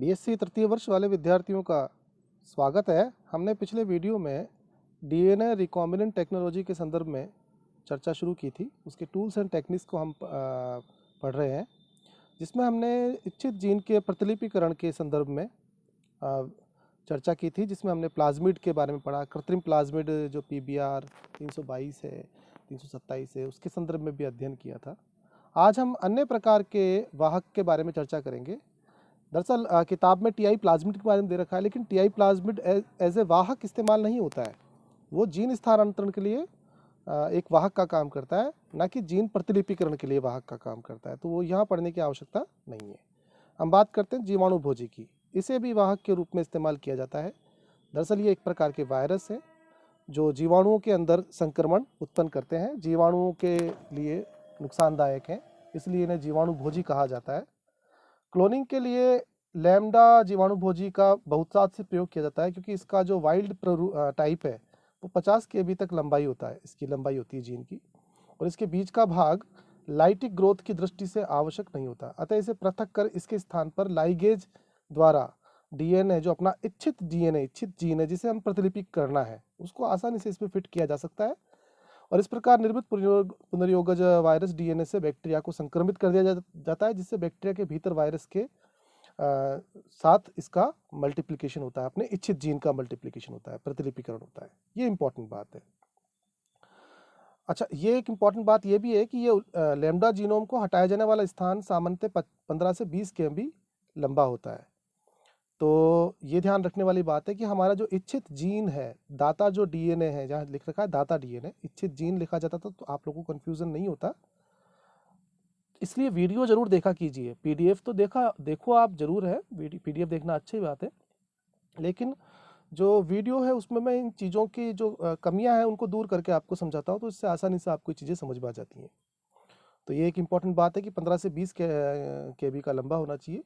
BSc तृतीय वर्ष वाले विद्यार्थियों का स्वागत है। हमने पिछले वीडियो में डीएनए रिकॉम्बिनेंट टेक्नोलॉजी के संदर्भ में चर्चा शुरू की थी। उसके टूल्स एंड टेक्निक्स को हम पढ़ रहे हैं, जिसमें हमने इच्छित जीन के प्रतिलिपिकरण के संदर्भ में चर्चा की थी, जिसमें हमने प्लाज्मिड के बारे में पढ़ा। कृत्रिम प्लाज्मिड जो PBR 322 है, 327 है, उसके संदर्भ में भी अध्ययन किया था। आज हम अन्य प्रकार के वाहक के बारे में चर्चा करेंगे। दरअसल किताब में टीआई प्लाज्मिड के बारे में दे रखा है, लेकिन टीआई प्लाज्मिड एज ए वाहक इस्तेमाल नहीं होता है। वो जीन स्थानांतरण के लिए एक वाहक का काम करता है, ना कि जीन प्रतिलिपिकरण के लिए वाहक का काम करता है। तो वो यहाँ पढ़ने की आवश्यकता नहीं है। हम बात करते हैं जीवाणुभोजी की। इसे भी वाहक के रूप में इस्तेमाल किया जाता है। दरअसल ये एक प्रकार के वायरस है जो जीवाणुओं के अंदर संक्रमण उत्पन्न करते हैं, जीवाणुओं के लिए नुकसानदायक हैं, इसलिए इन्हें जीवाणुभोजी कहा जाता है। क्लोनिंग के लिए लैम्डा जीवाणुभोजी का बहुतायत से प्रयोग किया जाता है, क्योंकि इसका जो वाइल्ड टाइप है वो 50 kb तक लंबाई होता है, इसकी लंबाई होती है जीन की, और इसके बीच का भाग लाइटिक ग्रोथ की दृष्टि से आवश्यक नहीं होता। अतः इसे पृथक कर इसके स्थान पर लाइगेज द्वारा डीएनए, जो अपना इच्छित डीएनए, इच्छित जीन है जिसे हम प्रतिलिपि करना है, उसको आसानी से इसमें फिट किया जा सकता है। और इस प्रकार निर्मित पुनर्योगज वायरस डीएनए से बैक्टीरिया को संक्रमित कर दिया जाता है, जिससे बैक्टीरिया के भीतर वायरस के साथ इसका मल्टीप्लिकेशन होता है, अपने इच्छित जीन का मल्टीप्लिकेशन होता है, प्रतिलिपिकरण होता है। ये इंपॉर्टेंट बात है। अच्छा, ये एक इम्पॉर्टेंट बात ये भी है कि ये लैम्डा जीनोम को हटाया जाने वाला स्थान सामान्यतः 15 से 20 kb लंबा होता है। तो ये ध्यान रखने वाली बात है कि हमारा जो इच्छित जीन है, दाता जो डीएनए है, जहाँ लिख रखा है दाता डीएनए, इच्छित जीन लिखा जाता था तो आप लोगों को कन्फ्यूजन नहीं होता। इसलिए वीडियो जरूर देखा कीजिए। पीडीएफ तो देखो आप जरूर है, पीडीएफ देखना अच्छी बात है, लेकिन जो वीडियो है उसमें मैं इन चीज़ों की जो कमियां हैं उनको दूर करके आपको समझाता हूँ, तो इससे आसानी से आपको चीज़ें समझ में आ जाती हैं। तो ये एक इम्पॉर्टेंट बात है कि 15 से 20 kb का लंबा होना चाहिए।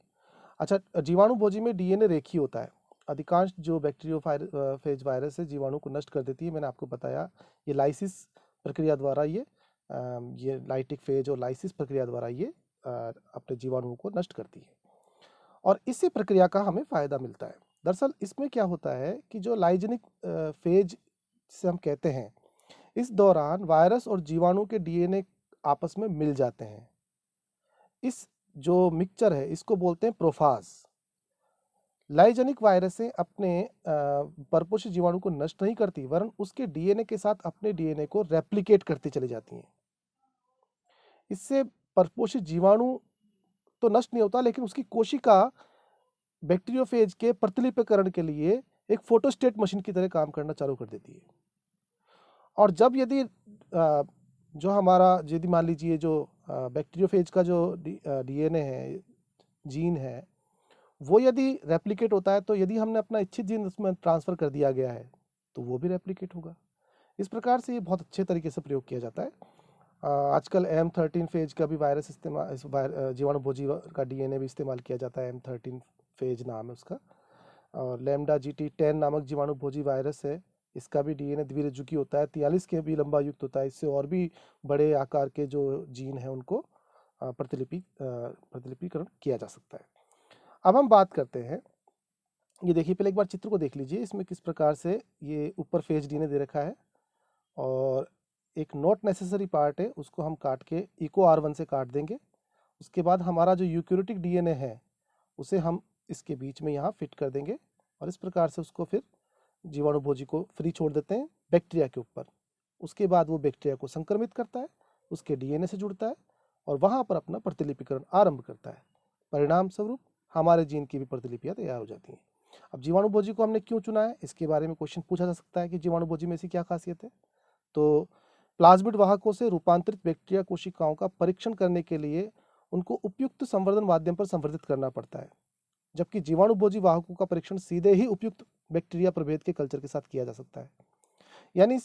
अच्छा, जीवाणुभोजी में डीएनए रेखीय होता है। अधिकांश जो बैक्टीरियोफेज वायरस है जीवाणु को नष्ट कर देती है। मैंने आपको बताया ये लाइसिस प्रक्रिया द्वारा ये लाइटिक फेज और लाइसिस प्रक्रिया द्वारा ये अपने जीवाणुओं को नष्ट करती है, और इसी प्रक्रिया का हमें फायदा मिलता है। दरअसल इसमें क्या होता है कि जो लाइजेनिक फेज जिसे हम कहते हैं, इस दौरान वायरस और जीवाणु के डीएनए आपस में मिल जाते हैं। इस जो मिक्सचर है इसको बोलते हैं प्रोफाज। लाइजेनिक वायरसें अपने परपोषी जीवाणु को नष्ट नहीं करती, वरन उसके डीएनए के साथ अपने डीएनए को रेप्लिकेट करती चली जाती हैं। इससे परपोषी जीवाणु तो नष्ट नहीं होता, लेकिन उसकी कोशिका बैक्टीरियोफेज के प्रतिलिपिकरण के लिए एक फोटोस्टेट मशीन की तरह काम करना चालू कर देती है। और जब यदि जो हमारा यदि मान लीजिए जो बैक्टीरियोफेज का जो डीएनए है, जीन है, वो यदि रेप्लिकेट होता है, तो यदि हमने अपना इच्छित जीन उसमें ट्रांसफ़र कर दिया गया है तो वो भी रेप्लिकेट होगा। इस प्रकार से ये बहुत अच्छे तरीके से प्रयोग किया जाता है। आजकल M13 फेज का भी वायरस इस्तेमाल, जीवाणुभोजी का डीएनए भी इस्तेमाल किया जाता है। M13 फेज नाम है उसका। और लैम्डा GT10 नामक जीवाणुभोजी वायरस है, इसका भी डीएनए द्विरेजुकी होता है, 43 kb लंबा युक्त होता है। इससे और भी बड़े आकार के जो जीन हैं उनको प्रतिलिपिकरण किया जा सकता है। अब हम बात करते हैं, ये देखिए, पहले एक बार चित्र को देख लीजिए। इसमें किस प्रकार से ये ऊपर फेज डीएनए दे रखा है, और एक नॉट नेसेसरी पार्ट है उसको हम काट के इको R1 से काट देंगे। उसके बाद हमारा जो यूकैरियोटिक डीएनए है उसे हम इसके बीच में यहाँ फिट कर देंगे, और इस प्रकार से उसको फिर जीवाणुभोजी को फ्री छोड़ देते हैं बैक्टीरिया के ऊपर। उसके बाद वो बैक्टीरिया को संक्रमित करता है, उसके डीएनए से जुड़ता है और वहाँ पर अपना प्रतिलिपिकरण आरंभ करता है। परिणाम स्वरूप हमारे जीन की भी प्रतिलिपियाँ तैयार हो जाती हैं। अब जीवाणुभोजी को हमने क्यों चुना है, इसके बारे में क्वेश्चन पूछा जा सकता है कि जीवाणुभोजी में ऐसी क्या खासियत है। तो प्लाज्मिड वाहकों से रूपांतरित बैक्टीरिया कोशिकाओं का परीक्षण करने के लिए उनको उपयुक्त संवर्धन माध्यम पर संवर्धित करना पड़ता है, जबकि जीवाणुभोजी वाहकों का परीक्षण सीधे ही उपयुक्त बैक्टीरिया प्रभेद के कल्चर के साथ किया जा सकता है। यानी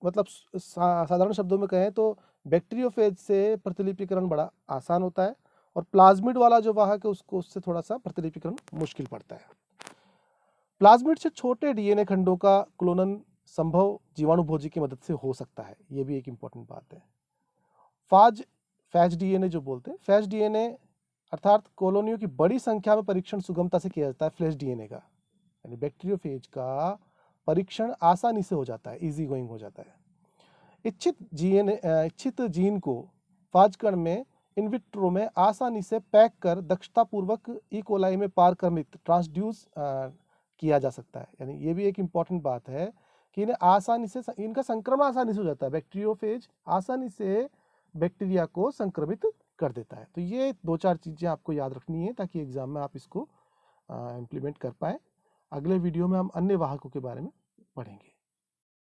मतलब साधारण शब्दों में कहें तो बैक्टीरियोफेज से प्रतिलिपिकरण बड़ा आसान होता है, और प्लाज्मिड वाला जो वाहक है उसको उससे थोड़ा सा प्रतिलिपिकरण मुश्किल पड़ता है। प्लाज्मिड से छोटे डीएनए खंडों का क्लोनन संभव जीवाणुभोजी की मदद से हो सकता है, ये भी एक इंपॉर्टेंट बात है। फैज डीएनए जो बोलते हैं, फैज डीएनए अर्थात कॉलोनियों की बड़ी संख्या में परीक्षण सुगमता से किया जाता है फ्लैश डीएनए का, यानी बैक्टीरियोफेज का परीक्षण आसानी से हो जाता है, इजी गोइंग हो जाता है। इच्छित जीन को फाजकण में इन विट्रो में आसानी से पैक कर दक्षतापूर्वक ई कोलाई में पारक्रमित ट्रांसड्यूस किया जा सकता है। यानी ये भी एक इम्पॉर्टेंट बात है कि इन्हें आसानी से इनका संक्रमण आसानी से हो जाता है, बैक्टीरियोफेज आसानी से बैक्टीरिया को संक्रमित कर देता है। तो ये 2-4 चीज़ें आपको याद रखनी है ताकि एग्जाम में आप इसको इम्प्लीमेंट कर पाए। अगले वीडियो में हम अन्य वाहकों के बारे में पढ़ेंगे।